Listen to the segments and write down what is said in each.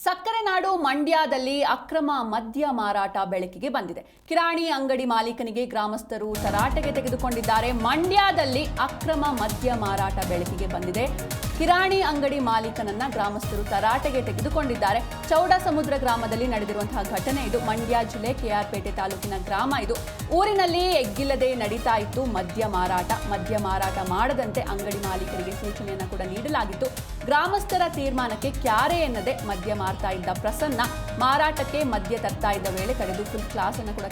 ಸಕ್ಕರೆ ನಾಡು ಮಂಡ್ಯದಲ್ಲಿ ಅಕ್ರಮ ಮದ್ಯ ಮಾರಾಟ ಬೆಳಕಿಗೆ ಬಂದಿದೆ. ಕಿರಾಣಿ ಅಂಗಡಿ ಮಾಲೀಕನಿಗೆ ಗ್ರಾಮಸ್ಥರು ತರಾಟೆಗೆ ತೆಗೆದುಕೊಂಡಿದ್ದಾರೆ. ಮಂಡ್ಯದಲ್ಲಿ ಅಕ್ರಮ ಮದ್ಯ ಮಾರಾಟ ಬೆಳಕಿಗೆ ಬಂದಿದೆ. ಕಿರಾಣಿ ಅಂಗಡಿ ಮಾಲೀಕನನ್ನ ಗ್ರಾಮಸ್ಥರು ತರಾಟೆಗೆ ತೆಗೆದುಕೊಂಡಿದ್ದಾರೆ. ಚೌಡಸಮುದ್ರ ಗ್ರಾಮದಲ್ಲಿ ನಡೆದಿರುವಂತಹ ಘಟನೆ ಇದು. ಮಂಡ್ಯ ಜಿಲ್ಲೆ ಕೆಆರ್ಪೇಟೆ ತಾಲೂಕಿನ ಗ್ರಾಮ ಇದು. ಊರಿನಲ್ಲಿ ಎಗ್ಗಿಲ್ಲದೆ ನಡೀತಾ ಇತ್ತು ಮದ್ಯ ಮಾರಾಟ ಮಾಡದಂತೆ ಅಂಗಡಿ ಮಾಲೀಕರಿಗೆ ಸೂಚನೆಯನ್ನು ಕೂಡ ನೀಡಲಾಗಿತ್ತು. ಗ್ರಾಮಸ್ಥರ ತೀರ್ಮಾನಕ್ಕೆ ಕ್ಯಾರೆ ಎನ್ನದೆ ಮದ್ಯ ಮಾರ್ತಾ ಇದ್ದ ಪ್ರಸನ್ನ ಮಾರಾಟಕ್ಕೆ ಮದ್ಯ ತರ್ತಾ ಇದ್ದ ವೇಳೆ ತಡೆದು ಫುಲ್ ಕ್ಲಾಸ್ ಅನ್ನು ಕೂಡ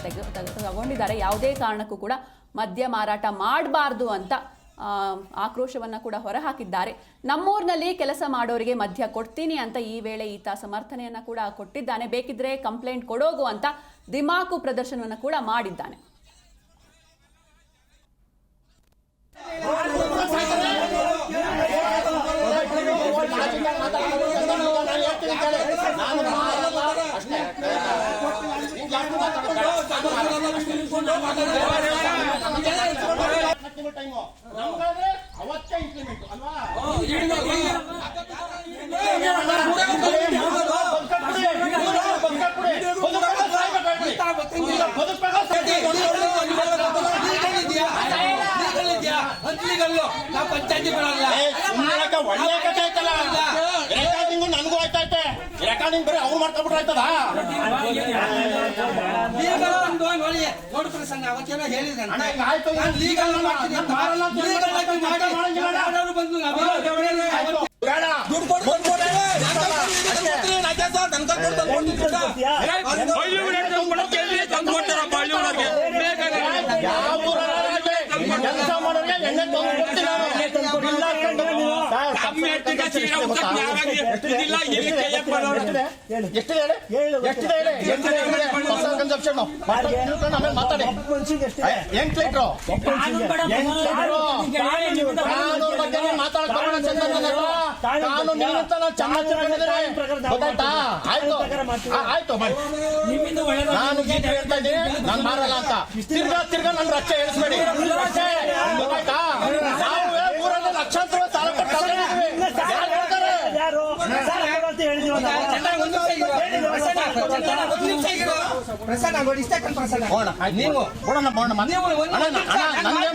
ತಗೊಂಡಿದ್ದಾರೆ. ಯಾವುದೇ ಕಾರಣಕ್ಕೂ ಕೂಡ ಮದ್ಯ ಮಾರಾಟ ಮಾಡಬಾರ್ದು ಅಂತ ಆಕ್ರೋಶವನ್ನ ಕೂಡ ಹೊರಹಾಕಿದ್ದಾರೆ. ನಮ್ಮೂರಿನಲ್ಲಿ ಕೆಲಸ ಮಾಡೋರಿಗೆ ಮದ್ಯ ಕೊಡ್ತೀನಿ ಅಂತ ಈ ವೇಳೆ ಈತ ಸಮರ್ಥನೆಯನ್ನ ಕೂಡ ಕೊಟ್ಟಿದ್ದಾನೆ. ಬೇಕಿದ್ರೆ ಕಂಪ್ಲೇಂಟ್ ಕೊಡೋಗು ಅಂತ ದಿಮಾಕು ಪ್ರದರ್ಶನವನ್ನು ಕೂಡ ಮಾಡಿದ್ದಾನೆ. ಅವತ್ತೇ ಇಂಪ್ಲಿಮೆಂಟ್ ಅಲ್ವಾ? ಒಳ್ಳೆ ಕಥೆ ಆಯ್ತಲ್ಲ, ರೆಕಾರ್ಡಿಂಗು ನನಗೂ ಆಯ್ತೈತೆ. ರೆಕಾರ್ಡಿಂಗ್ ಬರೀ ಅವ್ರು ಮಾಡ್ಕೊಬಿಟ್ರೆ ಆಯ್ತದ? ಕೆಲಸ ಮಾಡೋರಿಗೆ ಎಣ್ಣೆ ತಂದು ಕೊಡ್ತೀನಿ ನಾನು. ಮಾತಾಡಿ 8 ಲೀಟ್ರು ಆಯ್ತು. ನಾನು ಗೀತೆ ಹೇಳ್ತಾ ಇದ್ದೀನಿ, ನಾನು ಮಾರಲ್ಲ ಅಂತ. ತಿರ್ಗಾ ನನ್ನ ರಕ್ಷೆ ಹೇಳಿಸ್ಬೇಡಿ. ಗೊತ್ತಾಯ್ತಾ? ನಾವು ಊರಲ್ಲಿ ಲಕ್ಷಾಂತರ ಸಾಲ